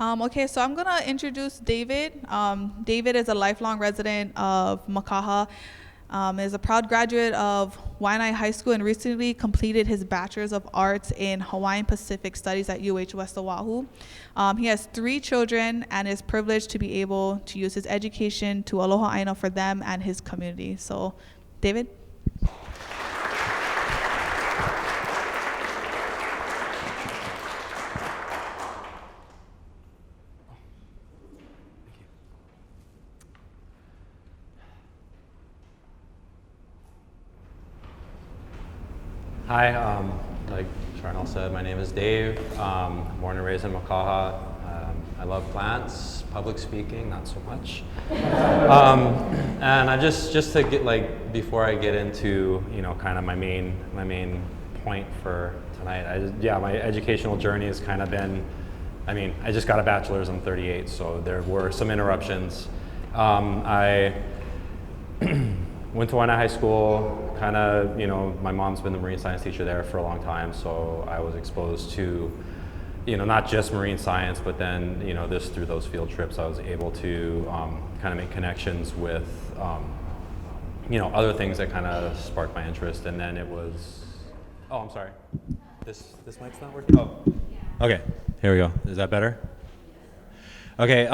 Okay, so I'm gonna introduce David. David is a lifelong resident of Makaha, is a proud graduate of Waianae High School and recently completed his Bachelor's of Arts in Hawaiian Pacific Studies at UHWO. He has 3 children and is privileged to be able to use his education to aloha aina for them and his community. So, David? Hi, like Charnel said, my name is Dave. Born and raised in Makaha. I love plants, public speaking, not so much. And I just to get before I get into kind of my main point for tonight. My educational journey has kind of been. I just got a bachelor's. I'm 38, so there were some interruptions. I went to Waianae High School. Kind of, my mom's been the marine science teacher there for a long time, so I was exposed to, not just marine science, but then, through those field trips, I was able to kind of make connections with, other things that kind of sparked my interest. And then it was, oh, I'm sorry, this mic's not working. Oh, okay, here we go. Is that better? Okay.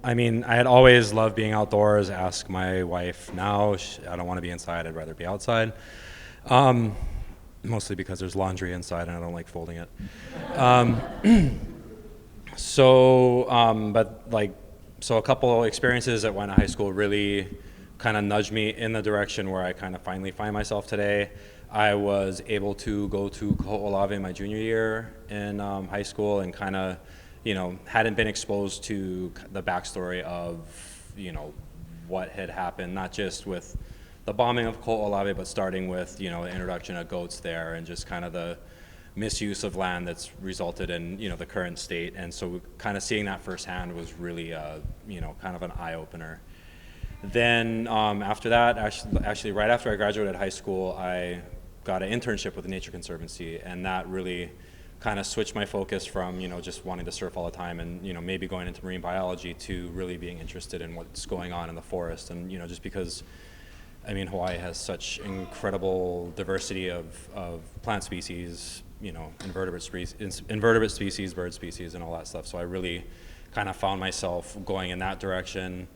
I had always loved being outdoors. Ask my wife now. I don't want to be inside. I'd rather be outside. Mostly because there's laundry inside and I don't like folding it. So a couple experiences at Waianae High School really kind of nudged me in the direction where I kind of finally find myself today. I was able to go to Ko'olave my junior year in high school and kind of hadn't been exposed to the backstory of, what had happened, not just with the bombing of Ko'olave, but starting with, the introduction of goats there and just kind of the misuse of land that's resulted in, the current state. And so kind of seeing that firsthand was really, kind of an eye-opener. Then after that, actually right after I graduated high school, I got an internship with the Nature Conservancy, and that really kind of switched my focus from just wanting to surf all the time and maybe going into marine biology to really being interested in what's going on in the forest. And just because Hawaii has such incredible diversity of plant species, invertebrate species, bird species, and all that stuff. So I really kind of found myself going in that direction.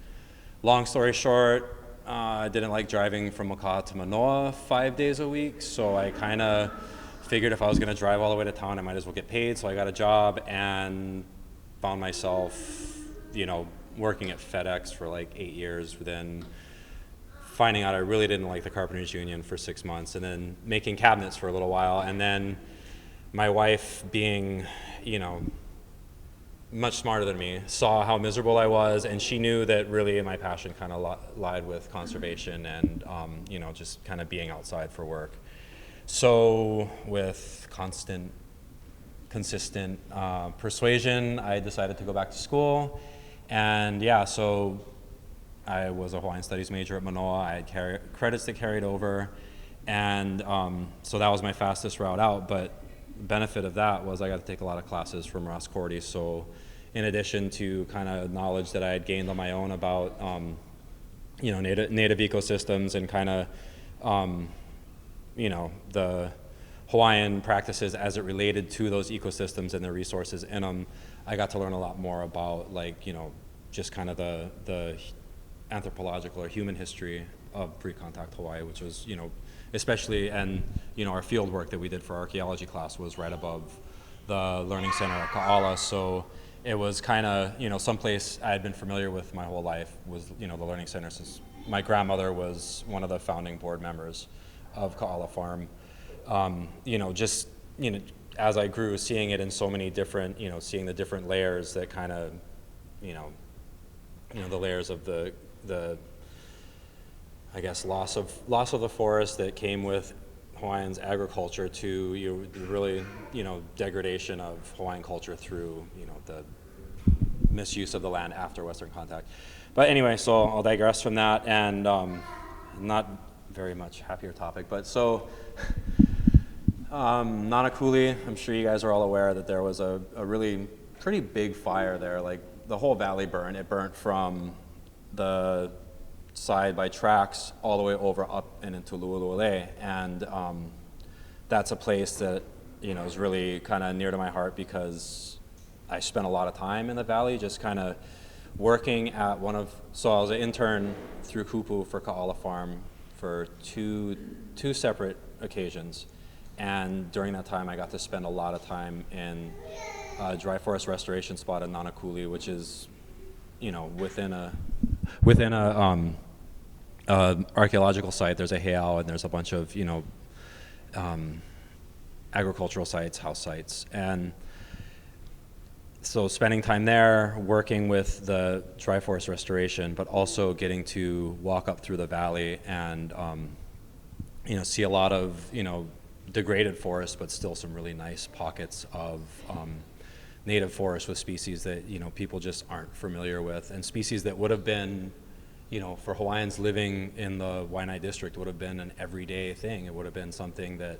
Long story short, I didn't like driving from Makaha to Manoa 5 days a week, so I kind of figured if I was going to drive all the way to town, I might as well get paid. So I got a job and found myself, working at FedEx for 8 years, then finding out I really didn't like the Carpenters Union for 6 months, and then making cabinets for a little while. And then my wife, being, much smarter than me, saw how miserable I was, and she knew that really my passion kind of lied with conservation and, just kind of being outside for work. So with consistent persuasion, I decided to go back to school. And so I was a Hawaiian Studies major at Manoa. I had credits that carried over. And so that was my fastest route out. But the benefit of that was I got to take a lot of classes from Ross Cordy. So in addition to kind of knowledge that I had gained on my own about, native ecosystems and kind of, the Hawaiian practices as it related to those ecosystems and the resources in them, I got to learn a lot more about just kind of the anthropological or human history of pre-contact Hawaii, which was, especially, and, our field work that we did for our archaeology class was right above the Learning Center at Ka'ala. So it was kind of, someplace I had been familiar with my whole life was, the Learning Center, since my grandmother was one of the founding board members of Ka'ala Farm. As I grew, seeing it in so many different, seeing the different layers that kind of, the layers of the I guess loss of the forest that came with Hawaiian's agriculture to the really, degradation of Hawaiian culture through, the misuse of the land after Western contact. But anyway, so I'll digress from that, and not very much happier topic, but so Nānākuli, I'm sure you guys are all aware that there was a really pretty big fire there. Like the whole valley burned. It burnt from the side by tracks all the way over up and into Lu'ulu'ule. And that's a place that, you know, is really kind of near to my heart because I spent a lot of time in the valley just kind of working at so I was an intern through Kupu for Ka'ala Farm for two separate occasions. And during that time, I got to spend a lot of time in a dry forest restoration spot in Nānākuli, which is, you know, within a archaeological site. There's a heiau and there's a bunch of, you know, agricultural sites, house sites. And so spending time there, working with the dry forest restoration, but also getting to walk up through the valley and, you know, see a lot of, you know, degraded forest, but still some really nice pockets of native forest with species that, you know, people just aren't familiar with, and species that would have been, you know, for Hawaiians living in the Waianae district would have been an everyday thing. It would have been something that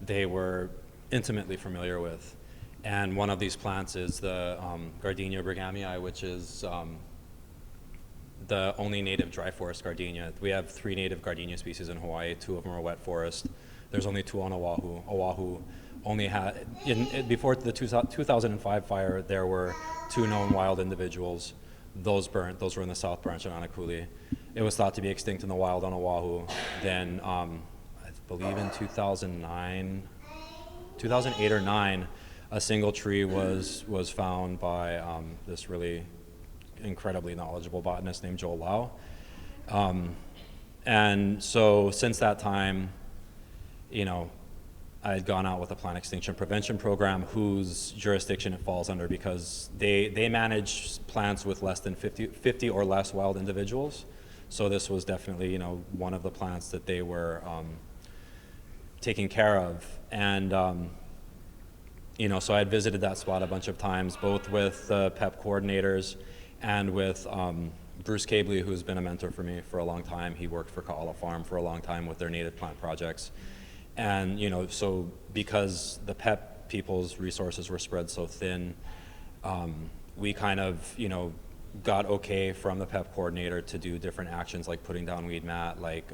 they were intimately familiar with. And one of these plants is the Gardenia brighamiae, which is the only native dry forest gardenia. We have 3 native gardenia species in Hawaii. 2 of them are wet forest. There's only 2 on Oahu. Oahu only had, before the 2005 fire, there were 2 known wild individuals. Those burnt. Those were in the South Branch of Nānākuli. It was thought to be extinct in the wild on Oahu. Then, I believe in 2008 or 9, a single tree was found by this really incredibly knowledgeable botanist named Joel Lau. And so since that time, you know, I had gone out with a plant extinction prevention program whose jurisdiction it falls under because they manage plants with less than 50 or less wild individuals. So this was definitely, you know, one of the plants that they were taking care of. And, you know, so I had visited that spot a bunch of times, both with the PEP coordinators and with Bruce Cabley, who's been a mentor for me for a long time. He worked for Ka'ala Farm for a long time with their native plant projects. And, you know, so because the PEP people's resources were spread so thin, we kind of, you know, got okay from the PEP coordinator to do different actions like putting down weed mat, like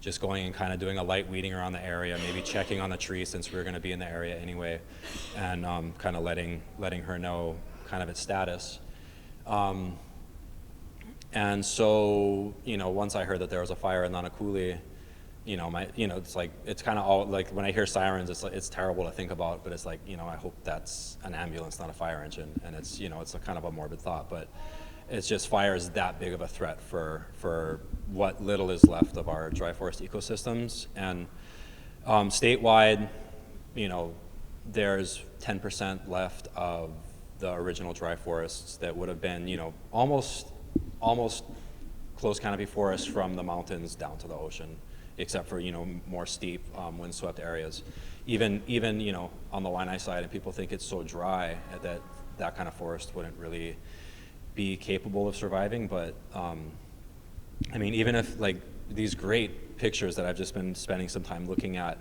just going and kind of doing a light weeding around the area, maybe checking on the tree since we were going to be in the area anyway, and kind of letting her know kind of its status. And so, you know, once I heard that there was a fire in Nānākuli, you know, it's like, it's kind of all, like, when I hear sirens, it's like, it's terrible to think about, but it's like, you know, I hope that's an ambulance, not a fire engine. And it's, you know, it's a kind of a morbid thought, but it's just fire is that big of a threat for what little is left of our dry forest ecosystems. And statewide, you know, there's 10% left of the original dry forests that would have been, you know, almost closed canopy forests from the mountains down to the ocean, except for, you know, more steep windswept areas. Even you know, on the Waianae side, and people think it's so dry that kind of forest wouldn't really be capable of surviving. But I mean, even if, like, these great pictures that I've just been spending some time looking at,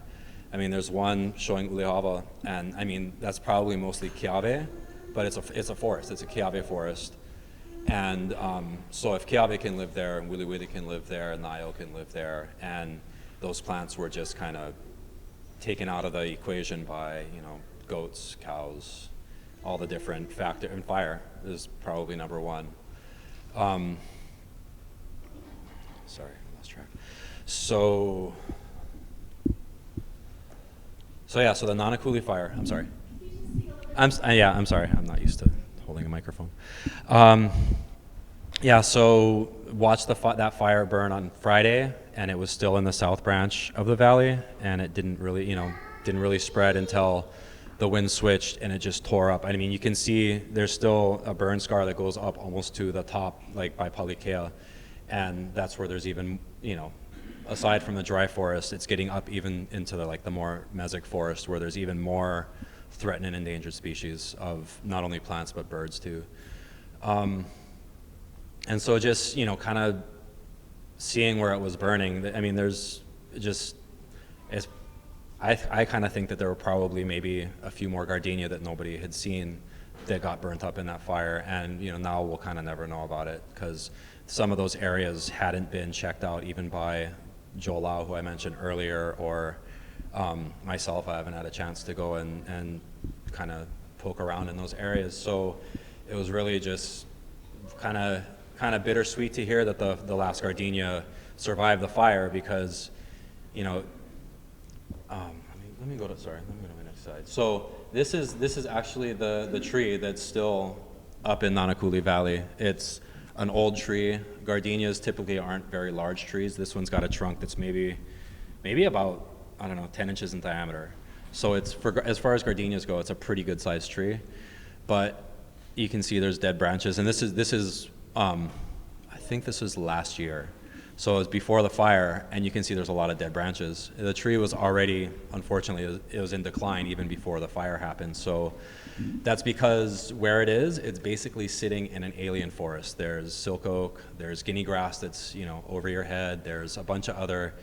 I mean, there's one showing Ulihava, and I mean, that's probably mostly Keawe, but it's a forest, it's a Keawe forest. And so if Keawe can live there, and Wiliwili can live there, and Naio can live there, and those plants were just kind of taken out of the equation by, you know, goats, cows, all the different factors, and fire is probably number one. Sorry, I lost track. So yeah, so the Nānākuli fire, I'm sorry. I'm sorry, I'm not used to holding a microphone. Yeah, so watched that fire burn on Friday, and it was still in the south branch of the valley, and it didn't really spread until the wind switched, and it just tore up. I mean, you can see there's still a burn scar that goes up almost to the top, like by Palikea, and that's where there's even, you know, aside from the dry forest, it's getting up even into the more mesic forest, where there's even more threatened and endangered species of not only plants but birds too. And so just, you know, kind of seeing where it was burning, I mean, there's just, it's I kind of think that there were probably maybe a few more Gardenia that nobody had seen that got burnt up in that fire, and now we'll kind of never know about it because some of those areas hadn't been checked out even by Joe Lau, who I mentioned earlier, or myself. I haven't had a chance to go and kind of poke around in those areas. So it was really just kind of bittersweet to hear that the Last Gardenia survived the fire because, let me go to my next slide. So this is actually the tree that's still up in Nānākuli Valley. It's an old tree. Gardenias typically aren't very large trees. This one's got a trunk that's maybe about, 10 inches in diameter. So it's, as far as gardenias go, it's a pretty good sized tree. But you can see there's dead branches, and this is I think this was last year. So it was before the fire, and you can see there's a lot of dead branches. The tree was already, unfortunately, it was in decline even before the fire happened. So that's because where it is, it's basically sitting in an alien forest. There's silk oak, there's guinea grass that's, over your head. There's a bunch of other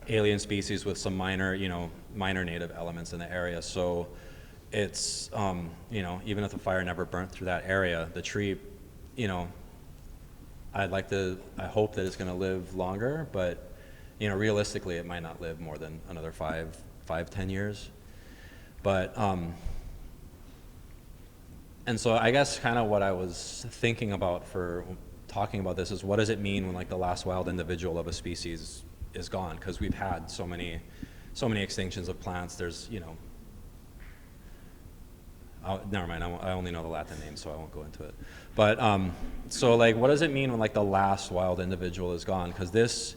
alien species with some minor native elements in the area. So it's, even if the fire never burnt through that area, the tree, I hope that it's going to live longer, but realistically it might not live more than another 5-10 years. But and so I guess kind of what I was thinking about for talking about this is, what does it mean when like the last wild individual of a species is gone? Because we've had so many extinctions of plants. There's never mind, I only know the Latin name, so I won't go into it. But so like, what does it mean when like the last wild individual is gone? Because this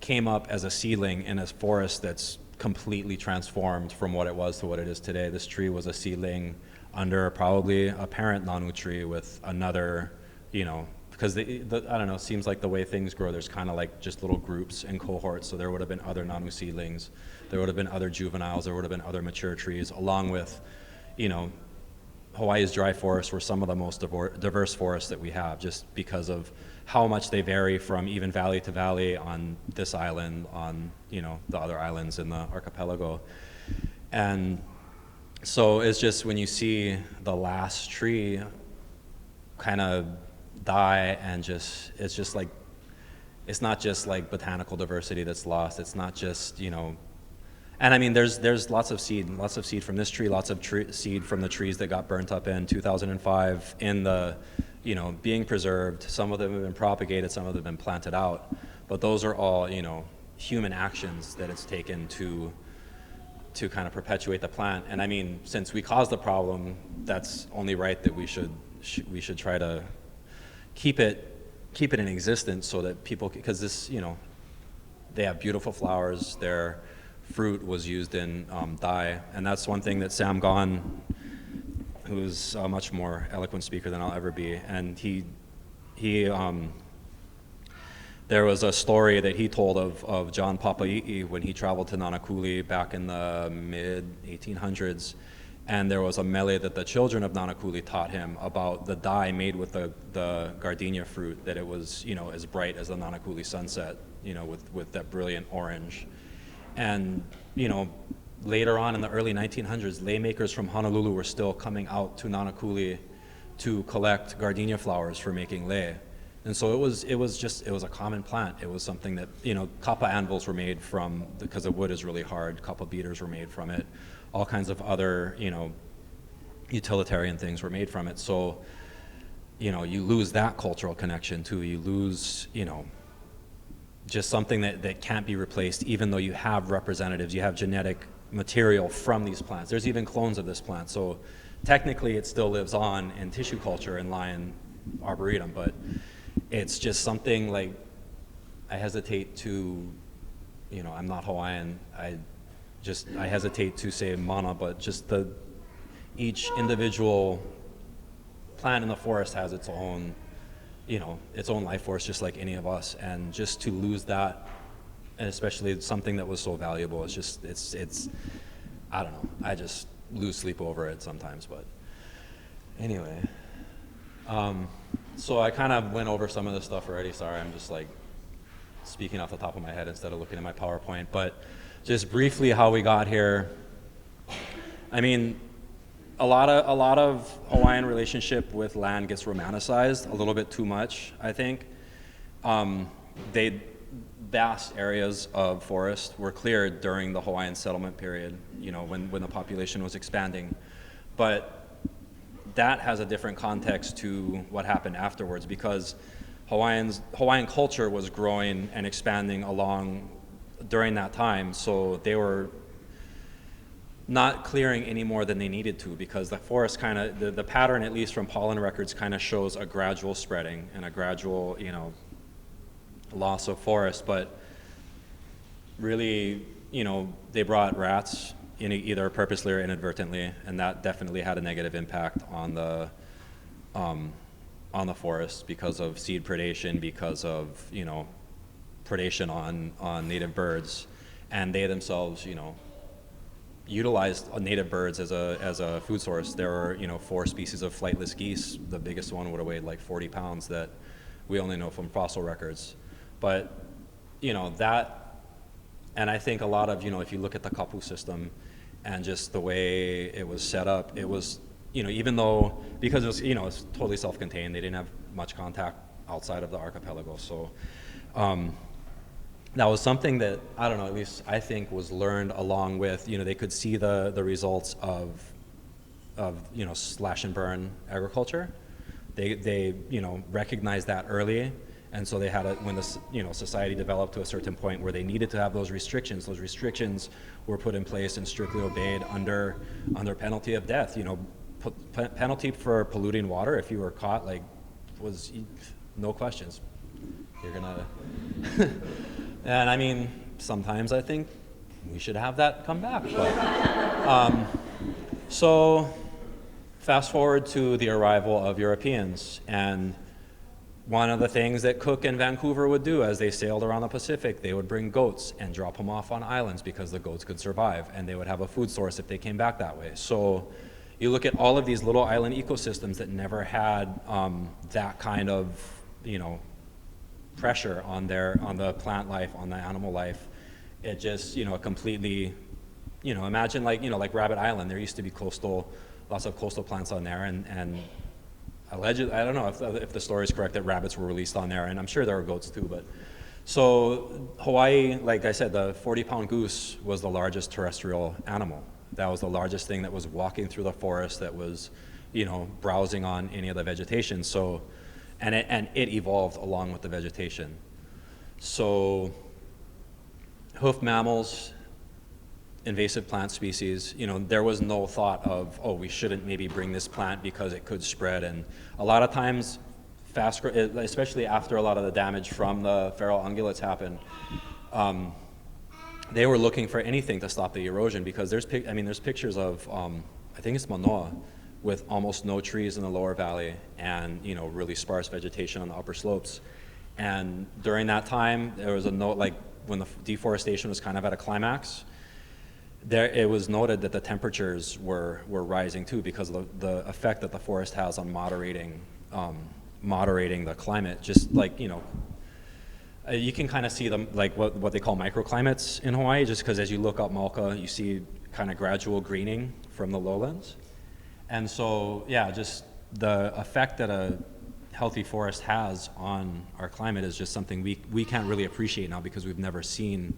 came up as a seedling in a forest that's completely transformed from what it was to what it is today. This tree was a seedling under probably a parent Nanu tree with another, because I don't know, it seems like the way things grow, there's kind of like just little groups and cohorts. So there would have been other Nanu seedlings, there would have been other juveniles, there would have been other mature trees, along with, Hawaii's dry forests were some of the most diverse forests that we have, just because of how much they vary from even valley to valley on this island, on the other islands in the archipelago. And so it's just when you see the last tree kind of die, and it's just like, it's not just like botanical diversity that's lost. It's not just and I mean, there's lots of seed from this tree, lots of seed from the trees that got burnt up in 2005 in the, being preserved. Some of them have been propagated, some of them have been planted out, but those are all, human actions that it's taken to kind of perpetuate the plant. And I mean, since we caused the problem, that's only right that we should try to keep it in existence so that people, because this, they have beautiful flowers, their fruit was used in dye, and that's one thing that Sam Gon, who's a much more eloquent speaker than I'll ever be, and he there was a story that he told of John Papa'i'i when he traveled to Nanakuli back in the mid-1800s, and there was a mele that the children of Nanakuli taught him about the dye made with the gardenia fruit, that it was as bright as the Nanakuli sunset, with that brilliant orange. And later on in the early 1900s, lei makers from Honolulu were still coming out to Nānākuli to collect gardenia flowers for making lei. And so it was a common plant. It was something that, kapa anvils were made from, because the wood is really hard, kapa beaters were made from it, all kinds of other, utilitarian things were made from it. So, you lose that cultural connection too. You lose, just something that can't be replaced, even though you have representatives, you have genetic material from these plants. There's even clones of this plant. So technically it still lives on in tissue culture in lion arboretum, but it's just something like, I hesitate to, I'm not Hawaiian, I hesitate to say mana, but just each individual plant in the forest has its own its own life force, just like any of us, and just to lose that, and especially something that was so valuable, it's I don't know, I just lose sleep over it sometimes. But anyway, so I kind of went over some of this stuff already. Sorry, I'm just like speaking off the top of my head instead of looking at my PowerPoint. But just briefly how we got here. I mean, a lot of Hawaiian relationship with land gets romanticized a little bit too much, I think. Vast areas of forest were cleared during the Hawaiian settlement period, when the population was expanding. But that has a different context to what happened afterwards, because Hawaiian culture was growing and expanding along during that time, so they were not clearing any more than they needed to, because the forest the pattern, at least from pollen records, kind of shows a gradual spreading and a gradual, loss of forest. But really, they brought rats in either purposely or inadvertently, and that definitely had a negative impact on the forest because of seed predation, because of predation on native birds, and they themselves utilized native birds as a food source. There were 4 species of flightless geese. The biggest one would have weighed like 40 pounds that we only know from fossil records. But that, and I think a lot of if you look at the kapu system and just the way it was set up, it was even though, because it was it's totally self-contained, they didn't have much contact outside of the archipelago. So that was something that, I don't know, at least I think was learned along with, they could see the results of slash and burn agriculture. They recognized that early, and so they had when the society developed to a certain point where they needed to have those restrictions were put in place and strictly obeyed under penalty of death. Penalty for polluting water, if you were caught, was no questions. You're gonna and I mean, sometimes I think we should have that come back. But so fast forward to the arrival of Europeans, and one of the things that Cook and Vancouver would do as they sailed around the Pacific, they would bring goats and drop them off on islands because the goats could survive, and they would have a food source if they came back that way. So you look at all of these little island ecosystems that never had that kind of pressure on the plant life, on the animal life. It just completely imagine like Rabbit Island. There used to be lots of coastal plants on there, and allegedly, I don't know if the story is correct, that rabbits were released on there, and I'm sure there were goats too. But so Hawaii, like I said, the 40-pound goose was the largest terrestrial animal. That was the largest thing that was walking through the forest, that was browsing on any of the vegetation. So and it evolved along with the vegetation. So hoofed mammals, invasive plant species, there was no thought of, we shouldn't maybe bring this plant because it could spread. And a lot of times, especially after a lot of the damage from the feral ungulates happened, they were looking for anything to stop the erosion, because there's pictures of, I think it's Manoa, with almost no trees in the lower valley and really sparse vegetation on the upper slopes. And during that time, there was when the deforestation was kind of at a climax, it was noted that the temperatures were rising too, because of the effect that the forest has on moderating the climate. Just you can kind of see them what they call microclimates in Hawaii, just because as you look up Mauka, you see kind of gradual greening from the lowlands. And so, just the effect that a healthy forest has on our climate is just something we can't really appreciate now, because we've never seen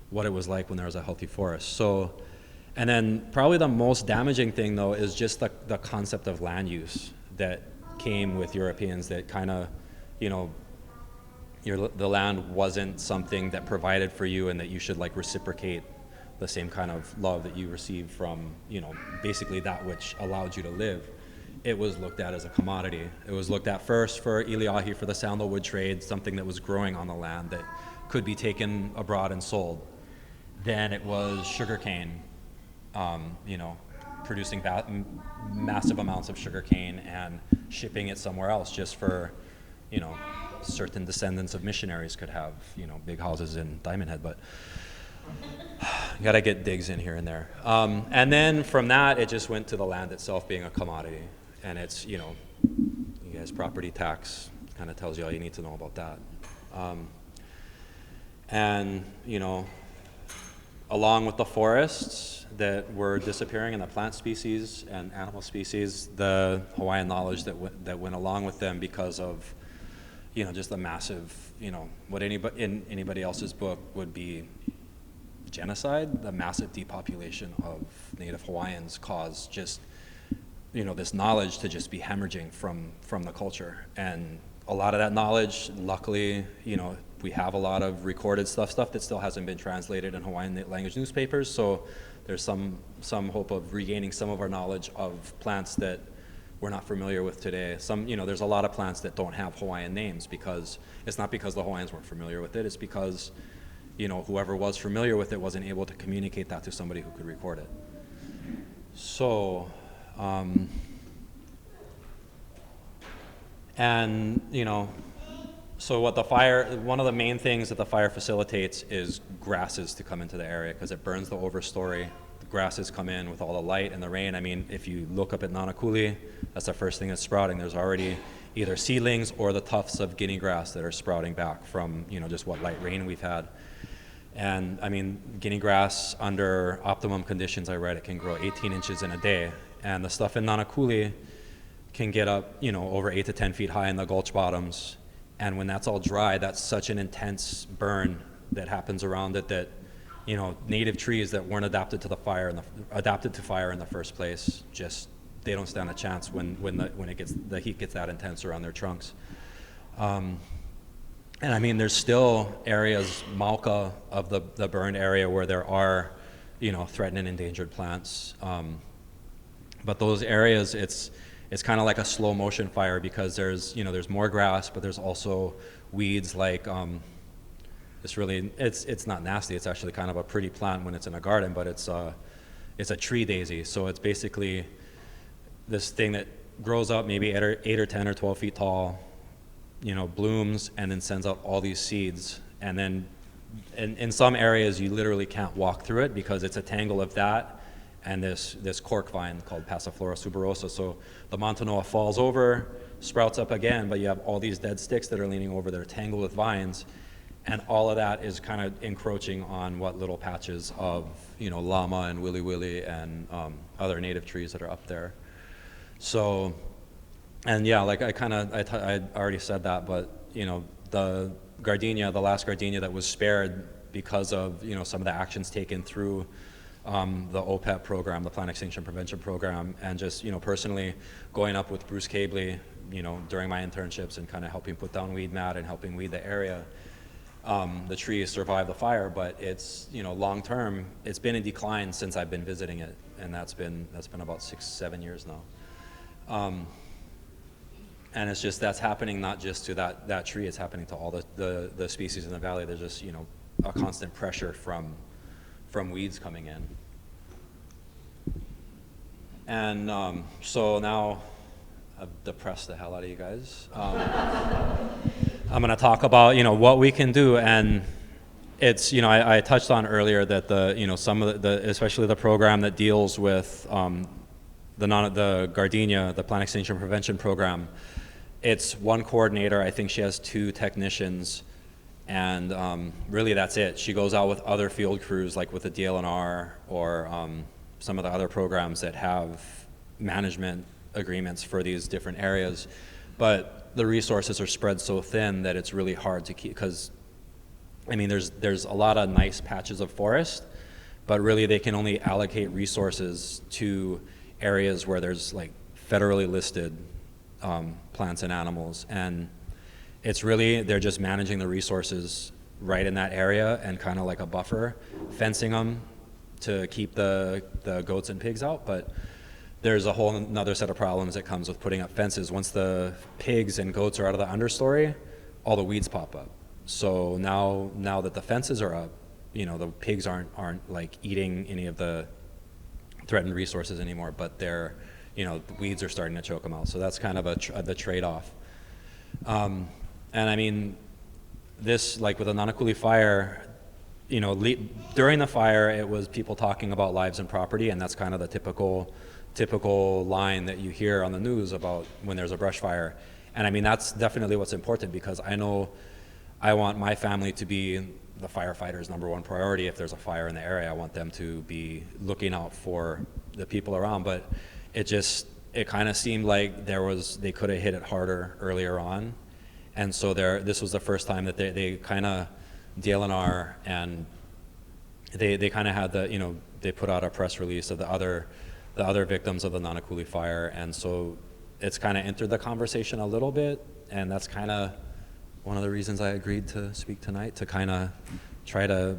what it was like when there was a healthy forest. So, and then probably the most damaging thing though is just the concept of land use that came with Europeans, that kind of, the land wasn't something that provided for you and that you should reciprocate the same kind of love that you received from, basically that which allowed you to live. It was looked at as a commodity. It was looked at first for iliahi, for the sandalwood trade, something that was growing on the land that could be taken abroad and sold. Then it was sugarcane, producing massive amounts of sugarcane and shipping it somewhere else just for, certain descendants of missionaries could have, big houses in Diamond Head. But you gotta get digs in here and there. And then from that, it just went to the land itself being a commodity. And it's, you guys, property tax kind of tells you all you need to know about that. And, along with the forests that were disappearing and the plant species and animal species, the Hawaiian knowledge that went along with them because of, just the massive, what anybody in anybody else's book would be genocide, the massive depopulation of Native Hawaiians caused just, this knowledge to just be hemorrhaging from the culture. And a lot of that knowledge, luckily, we have a lot of recorded stuff that still hasn't been translated in Hawaiian language newspapers, so there's some hope of regaining some of our knowledge of plants that we're not familiar with today. There's a lot of plants that don't have Hawaiian names because it's not because the Hawaiians weren't familiar with it, it's because, whoever was familiar with it wasn't able to communicate that to somebody who could record it. So, so one of the main things that the fire facilitates is grasses to come into the area because it burns the overstory. The grasses come in with all the light and the rain. I mean, if you look up at Nānākuli, that's the first thing that's sprouting. There's already either seedlings or the tufts of guinea grass that are sprouting back from, just what light rain we've had. And I mean, guinea grass under optimum conditions, I read it can grow 18 inches in a day. And the stuff in Nānākuli can get up, over 8 to 10 feet high in the gulch bottoms. And when that's all dry, that's such an intense burn that happens around it that, native trees that weren't adapted to fire in the first place, just they don't stand a chance when the heat gets that intense around their trunks. And I mean, there's still areas, Mauka of the burned area where there are, threatened and endangered plants. But those areas, it's kind of like a slow motion fire because there's more grass, but there's also weeds like, it's not nasty. It's actually kind of a pretty plant when it's in a garden, but it's a tree daisy. So it's basically this thing that grows up maybe 8 or 10 or 12 feet tall, blooms and then sends out all these seeds. And then in some areas you literally can't walk through it because it's a tangle of that and this cork vine called Passiflora suberosa. So the Montanoa falls over, sprouts up again, but you have all these dead sticks that are leaning over that are tangled with vines, and all of that is kind of encroaching on what little patches of, llama and willy willy and other native trees that are up there. So, and yeah, like I already said that, but the Gardenia, the Last Gardenia that was spared because of some of the actions taken through the OPEP program, the Plant Extinction Prevention Program, and just personally going up with Bruce Cabley, during my internships and kind of helping put down weed mat and helping weed the area. The trees survived the fire, but it's long term. It's been in decline since I've been visiting it, and that's been about 6-7 years now. And it's just that's happening not just to that tree. It's happening to all the species in the valley. There's just a constant pressure from weeds coming in. And so now I've depressed the hell out of you guys. I'm going to talk about what we can do, and it's I touched on earlier that some of the especially the program that deals with the Gardenia, the Plant Extinction Prevention Program. It's one coordinator. I think she has 2 technicians, and really that's it. She goes out with other field crews, like with the DLNR or some of the other programs that have management agreements for these different areas. But the resources are spread so thin that it's really hard to keep, because I mean, there's a lot of nice patches of forest, but really they can only allocate resources to areas where there's like federally listed plants and animals, and it's really, they're just managing the resources right in that area and kind of like a buffer, fencing them to keep the goats and pigs out. But there's a whole another set of problems that comes with putting up fences. Once the pigs and goats are out of the understory, all the weeds pop up. So now that the fences are up, the pigs aren't like eating any of the threatened resources anymore, but they're, the weeds are starting to choke them out. So that's kind of the trade-off. And I mean, this, like with the Nānākuli fire, during the fire, it was people talking about lives and property, and that's kind of the typical line that you hear on the news about when there's a brush fire. And I mean, that's definitely what's important, because I know I want my family to be the firefighter's number one priority. If there's a fire in the area, I want them to be looking out for the people around. But it kind of seemed like they could have hit it harder earlier on. And so this was the first time that they kind of, DLNR, and they kind of had they put out a press release of the other victims of the Nānākuli fire. And so it's kind of entered the conversation a little bit. And that's kind of one of the reasons I agreed to speak tonight, to kind of try to,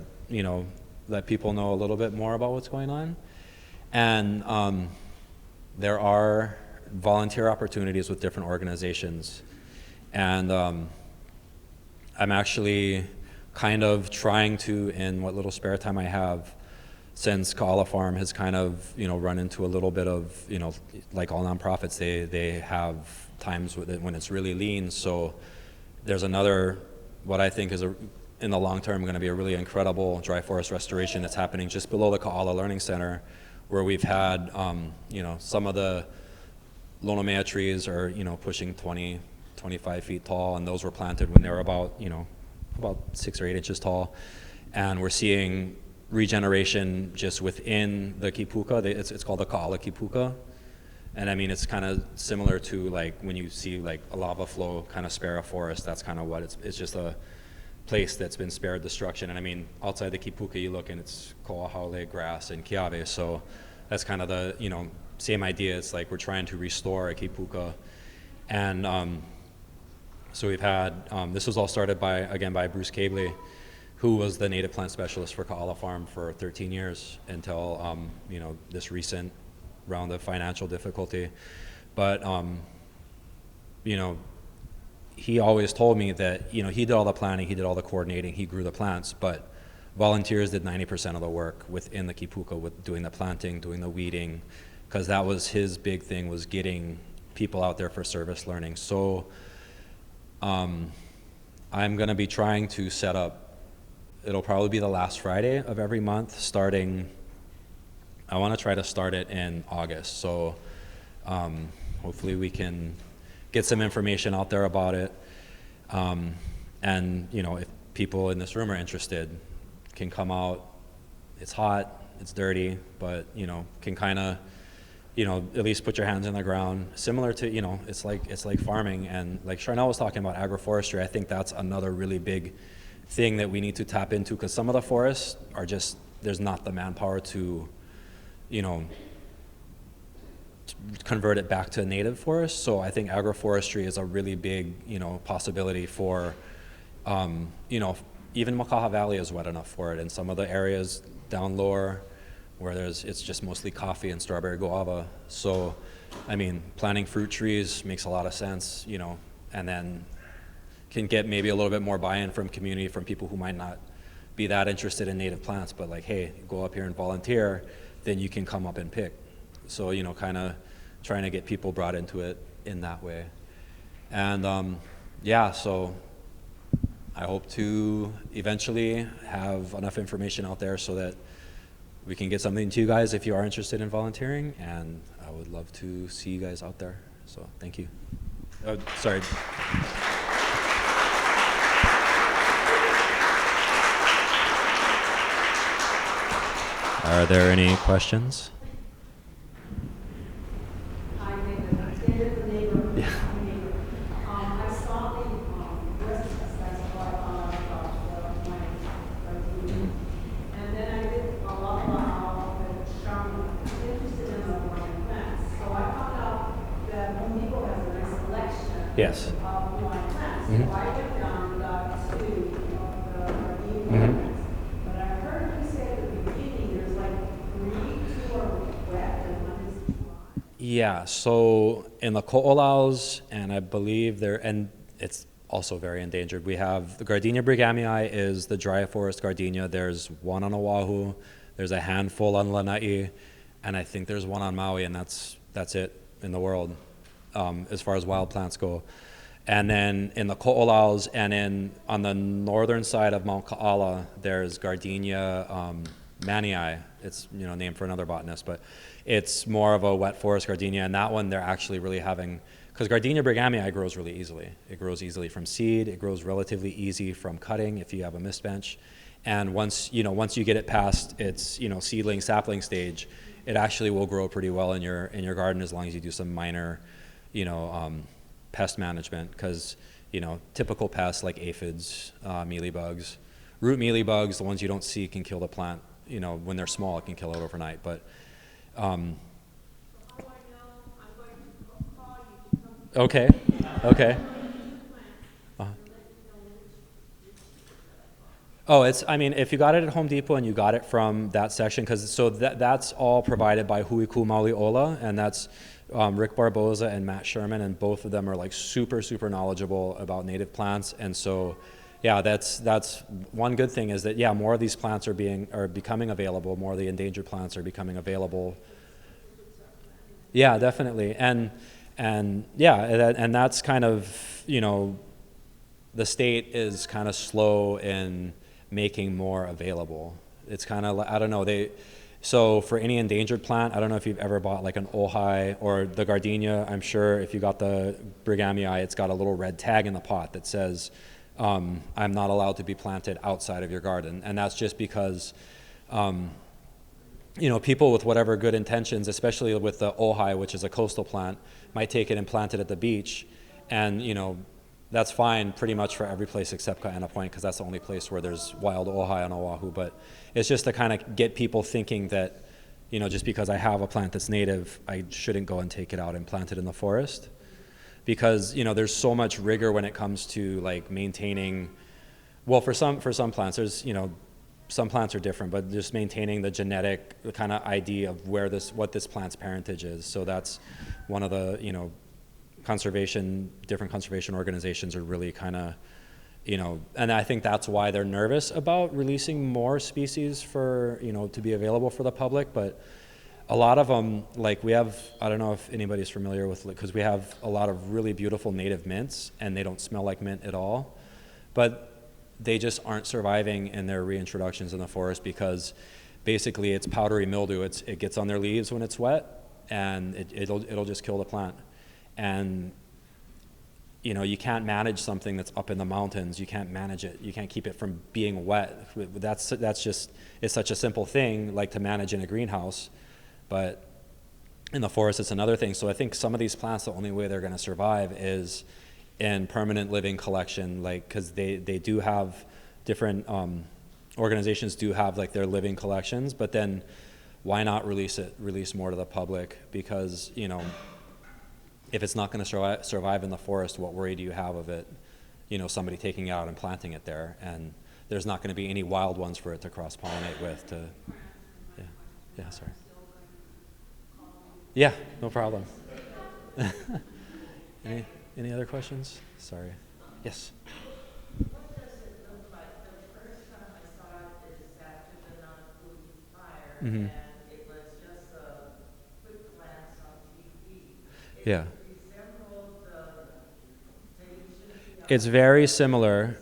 let people know a little bit more about what's going on. And there are volunteer opportunities with different organizations. And I'm actually kind of trying to, in what little spare time I have, since Ka'ala Farm has kind of, run into a little bit of, like all nonprofits, they have times when it's really lean. So there's another, what I think is in the long term going to be a really incredible dry forest restoration that's happening just below the Ka'ala Learning Center, where we've had, some of the lonomea trees are, pushing 20, 25 feet tall, and those were planted when they were about 6 or 8 inches tall. And we're seeing regeneration just within the kipuka. It's called the Ka'ala kipuka. And I mean, it's kind of similar to like when you see like a lava flow kind of spare a forest. That's kind of what it's just a place that's been spared destruction. And I mean, outside the kipuka, you look and it's ko'ahaole, grass, and kiawe. So that's kind of the, same idea. It's like we're trying to restore a kipuka. And so we've had, this was all started by Bruce Cabley, who was the native plant specialist for Ka'ala Farm for 13 years until, this recent round of financial difficulty. But, he always told me that, he did all the planning, he did all the coordinating, he grew the plants, but volunteers did 90% of the work within the kipuka, with doing the planting, doing the weeding, because that was his big thing, was getting people out there for service learning. So I'm going to be trying to set up, it'll probably be the last Friday of every month starting, I want to try to start it in August. So hopefully we can get some information out there about it. And, if people in this room are interested, can come out. It's hot, it's dirty, but, can kind of, at least put your hands in the ground. Similar to, it's like farming. And like Charnel was talking about agroforestry, I think that's another really big thing that we need to tap into, because some of the forests are just, there's not the manpower to, convert it back to a native forest. So I think agroforestry is a really big, possibility for, even Makaha Valley is wet enough for it. And some of the areas down lower where it's just mostly coffee and strawberry guava. So, I mean, planting fruit trees makes a lot of sense, and then can get maybe a little bit more buy-in from community, from people who might not be that interested in native plants, but like, hey, go up here and volunteer, then you can come up and pick. So, kind of trying to get people brought into it in that way. And so I hope to eventually have enough information out there so that we can get something to you guys if you are interested in volunteering, and I would love to see you guys out there. So thank you. Sorry. Are there any questions? Hi, David. I'm David, the neighbor. Yeah. I saw the residence that's what my and then I did a lot of Charmin. I'm interested in the Hawaiian plants. So I found out that Home Depot has a nice selection Yes. of Hawaiian plants. So I went down and got two of the Gardenia plants. But I heard you say at the beginning there's like 3, 2 are wet and 1 is dry. Yeah, so in the ko'olaus, and I believe and it's also very endangered, we have the Gardenia brighamiae is the dry forest gardenia. There's one on Oahu, there's a handful on Lanai, and I think there's one on Maui, and that's it in the world as far as wild plants go. And then in the ko'olaus and on the northern side of Mount Ka'ala, there's Gardenia mannii. It's named for another botanist, but it's more of a wet forest gardenia. And that one they're actually really having, because Gardenia brighamiae grows really easily. It grows easily from seed. It grows relatively easy from cutting if you have a mist bench. And once you get it past its, seedling, sapling stage, it actually will grow pretty well in your garden as long as you do some minor, pest management, because, typical pests like aphids, mealybugs, root mealybugs, the ones you don't see can kill the plant. When they're small, it can kill it overnight. But okay. Oh, if you got it at Home Depot and you got it from that section, that's all provided by Huiku Mauliola, and that's Rick Barboza and Matt Sherman, and both of them are like super, super knowledgeable about native plants. And so, yeah, that's one good thing is that, yeah, more of these plants are becoming available, more of the endangered plants are becoming available. Yeah, definitely. And that's kind of, the state is kind of slow in making more available. It's kind of, I don't know, so for any endangered plant, I don't know if you've ever bought like an ohai or the gardenia. I'm sure if you got the brigamii, it's got a little red tag in the pot that says, I'm not allowed to be planted outside of your garden. And that's just because, people with whatever good intentions, especially with the ohai, which is a coastal plant, might take it and plant it at the beach. And, that's fine pretty much for every place except Kaena Point, because that's the only place where there's wild ohai on Oahu. But it's just to kind of get people thinking that, just because I have a plant that's native, I shouldn't go and take it out and plant it in the forest. Because, there's so much rigor when it comes to like maintaining, well, for some plants, there's, some plants are different, but just maintaining the genetic kind of ID of what this plant's parentage is. So that's one of the, different conservation organizations are really kind of, and I think that's why they're nervous about releasing more species for, to be available for the public. But a lot of them, like we have, I don't know if anybody's familiar with, because we have a lot of really beautiful native mints and they don't smell like mint at all, but they just aren't surviving in their reintroductions in the forest because basically it's powdery mildew. It gets on their leaves when it's wet and it'll just kill the plant. And you can't manage something that's up in the mountains. You can't manage it. You can't keep it from being wet. That's just, it's such a simple thing, like to manage in a greenhouse, but in the forest it's another thing. So I think some of these plants, the only way they're going to survive is in permanent living collection, like because they do have different organizations do have like their living collections, but then why not release more to the public? Because if it's not going to survive in the forest, what worry do you have of it, somebody taking it out and planting it there? And there's not going to be any wild ones for it to cross-pollinate with. Sorry. Yeah, no problem. Any other questions? Sorry. Yes. What does it look like? The first time I saw it is after the Nānākuli fire, and it was just a quick glance on TV. Yeah. It's very similar.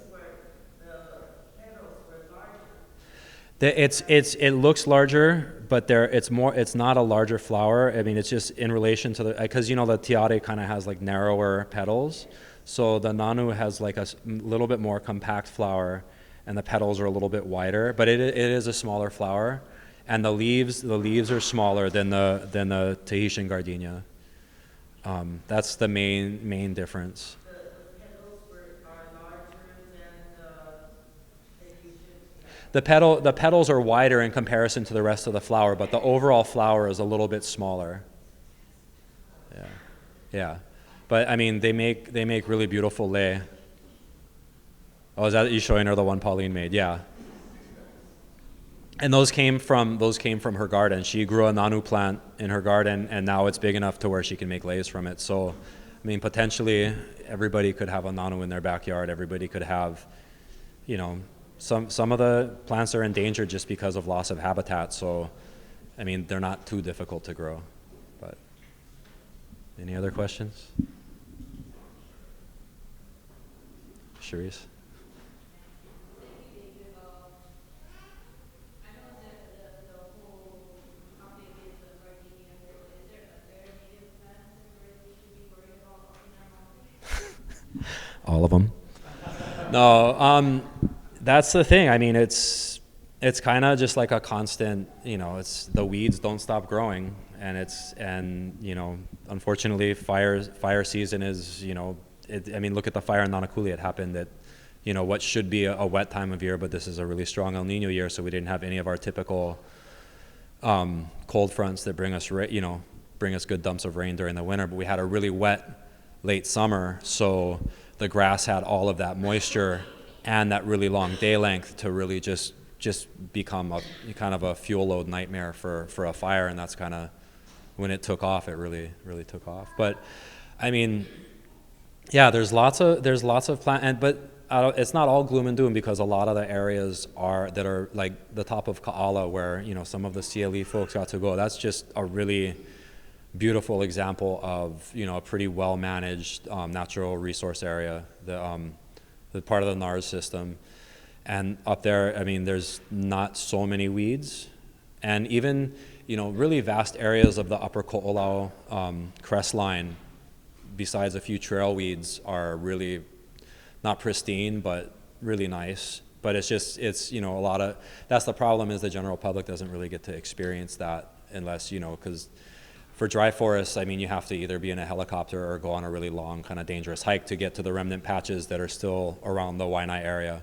It looks larger, but it's not a larger flower. I mean, it's just in relation to because the Tiare kind of has like narrower petals, so the Nanu has like a little bit more compact flower, and the petals are a little bit wider. But it is a smaller flower, and the leaves are smaller than the Tahitian Gardenia. That's the main difference. The petals are wider in comparison to the rest of the flower, but the overall flower is a little bit smaller. Yeah. But I mean, they make really beautiful lei. Oh, is that you showing her the one Pauline made? Yeah. And those came from her garden. She grew a nanu plant in her garden, and now it's big enough to where she can make leis from it. So, I mean, potentially everybody could have a nanu in their backyard. Everybody could have, some of the plants are endangered just because of loss of habitat. So, I mean, they're not too difficult to grow. But any other questions? Cherise? All of them. No, that's the thing. I mean, it's kind of just like a constant, it's the weeds don't stop growing, and unfortunately fire season is, look at the fire in Nānākuli. It happened at, what should be a wet time of year, but this is a really strong El Nino year, so we didn't have any of our typical cold fronts that bring us good dumps of rain during the winter, but we had a really wet late summer, so the grass had all of that moisture and that really long day length to really just become a kind of a fuel load nightmare for a fire, and that's kind of when it took off. It really took off. But I mean, yeah, there's lots of plant, but it's not all gloom and doom, because a lot of the areas that are like the top of Ka'ala, where some of the CLE folks got to go. That's just a really beautiful example of a pretty well managed natural resource area, the part of the NARS system. And up there, I mean, there's not so many weeds, and even really vast areas of the upper Ko'olau crest line, besides a few trail weeds, are really not pristine, but really nice. But it's a lot of, that's the problem, is the general public doesn't really get to experience that unless, because for dry forests, I mean, you have to either be in a helicopter or go on a really long kind of dangerous hike to get to the remnant patches that are still around the Waianae area.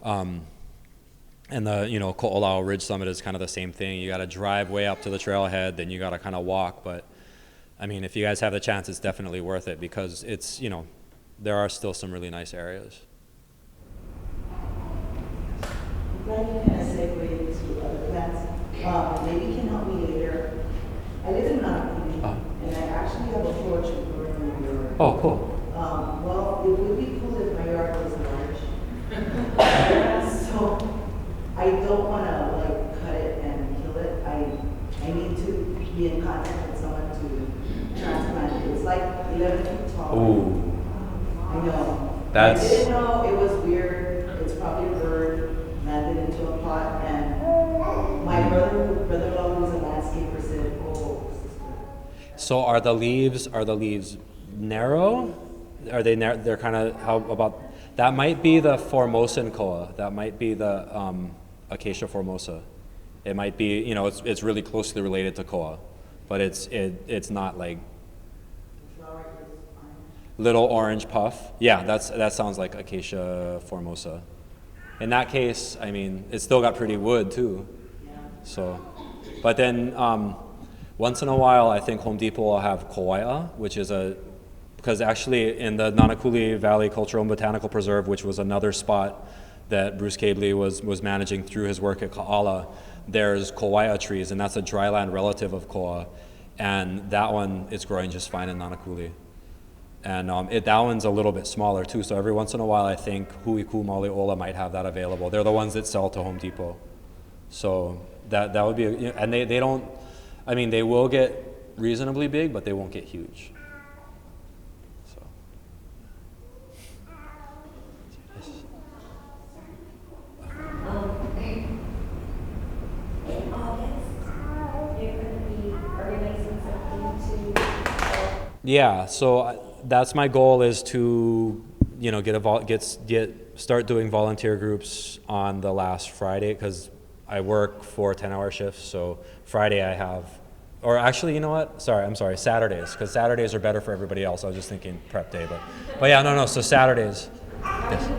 And the, Ko'olau Ridge Summit is kind of the same thing. You got to drive way up to the trailhead, then you got to kind of walk. But I mean, if you guys have the chance, it's definitely worth it, because it's, there are still some really nice areas. Glad you kind of segue to other plants. Maybe you can help me later. I live in Nānākuli, and I actually have a porch growing in my yard. Oh, cool. Well, it would be cool if my yard was large. So I don't want to cut it and kill it. I need to be in contact with someone to transplant it. It's like 11 feet tall. Ooh. I know. That's... I didn't know it was weird. It's probably a bird landed into a pot, and my brother-in-law, who's a landscaper, said, "Oh, sister." So are the leaves narrow? Are they narrow? They're kind of, how about, that might be the Formosan koa. That might be the Acacia Formosa. It might be, it's really closely related to koa, but it's not like little orange puff. Yeah, that sounds like Acacia Formosa. In that case, I mean, it's still got pretty wood too. So, but then once in a while, I think Home Depot will have kauaia, which is because actually in the Nānākuli Valley Cultural and Botanical Preserve, which was another spot that Bruce Cabley was managing through his work at Ka'ala, there's kauaia trees, and that's a dryland relative of koa, and that one is growing just fine in Nānākuli. And that one's a little bit smaller too, so every once in a while I think Huiku Maliola might have that available. They're the ones that sell to Home Depot. So that would be, and they don't, I mean, they will get reasonably big, but they won't get huge. So. In August, you're going to be organizing something to... Yeah, so that's my goal, is to, start doing volunteer groups on the last Friday, because I work 4 10-hour shifts. So Friday I have, or actually, you know what? I'm sorry, Saturdays, because Saturdays are better for everybody else. I was just thinking prep day, but yeah, no. So Saturdays. Yes.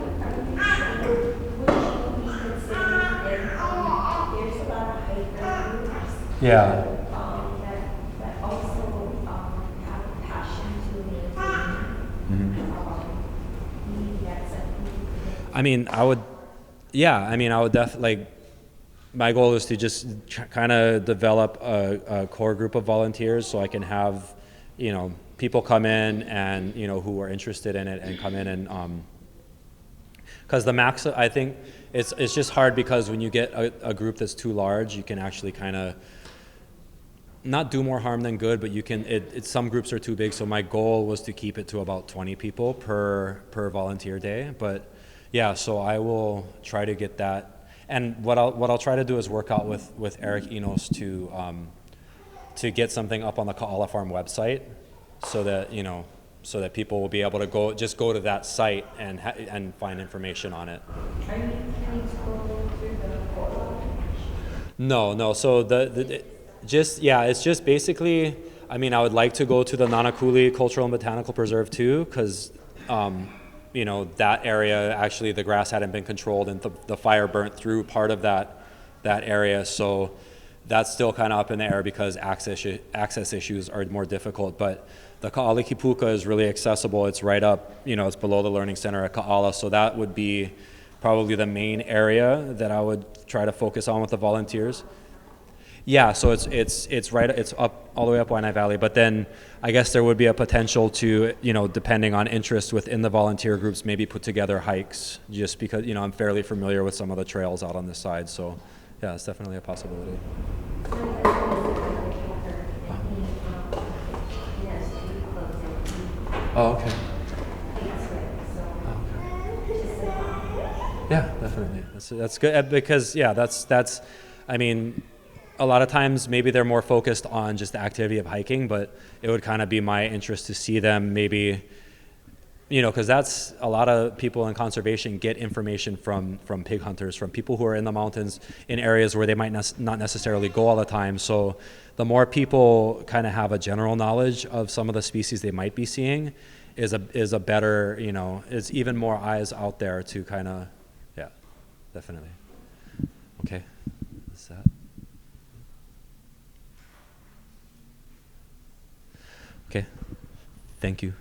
Yeah. That also have a passion to maintain. I mean, I would definitely, my goal is to just kind of develop a core group of volunteers, so I can have, people come in and, who are interested in it, and come in and, because the max, I think it's just hard, because when you get a group that's too large, you can actually kind of not do more harm than good, but you can, some groups are too big. So my goal was to keep it to about 20 people per volunteer day. But yeah, so I will try to get that. And what I'll try to do is work out with Eric Enos to get something up on the Ka'ala Farm website, so that people will be able to go to that site and find information on it. Can you No. So it's just basically, I mean, I would like to go to the Nānākuli Cultural and Botanical Preserve too, because, that area, actually the grass hadn't been controlled and the fire burnt through part of that area. So that's still kind of up in the air because access issues are more difficult. But the Ka'alikipuka is really accessible. It's right up, it's below the Learning Center at Ka'ala. So that would be probably the main area that I would try to focus on with the volunteers. Yeah, so it's up all the way up Waianae Valley, but then I guess there would be a potential to, depending on interest within the volunteer groups, maybe put together hikes, just because, I'm fairly familiar with some of the trails out on this side. So yeah, it's definitely a possibility. Oh, okay. Yeah, definitely. That's good because that's I mean, a lot of times maybe they're more focused on just the activity of hiking, but it would kind of be my interest to see them maybe, because that's a lot of people in conservation get information from pig hunters, from people who are in the mountains in areas where they might not necessarily go all the time. So the more people kind of have a general knowledge of some of the species they might be seeing is a better, is even more eyes out there to kind of, yeah, definitely. Okay, is that? Okay, thank you.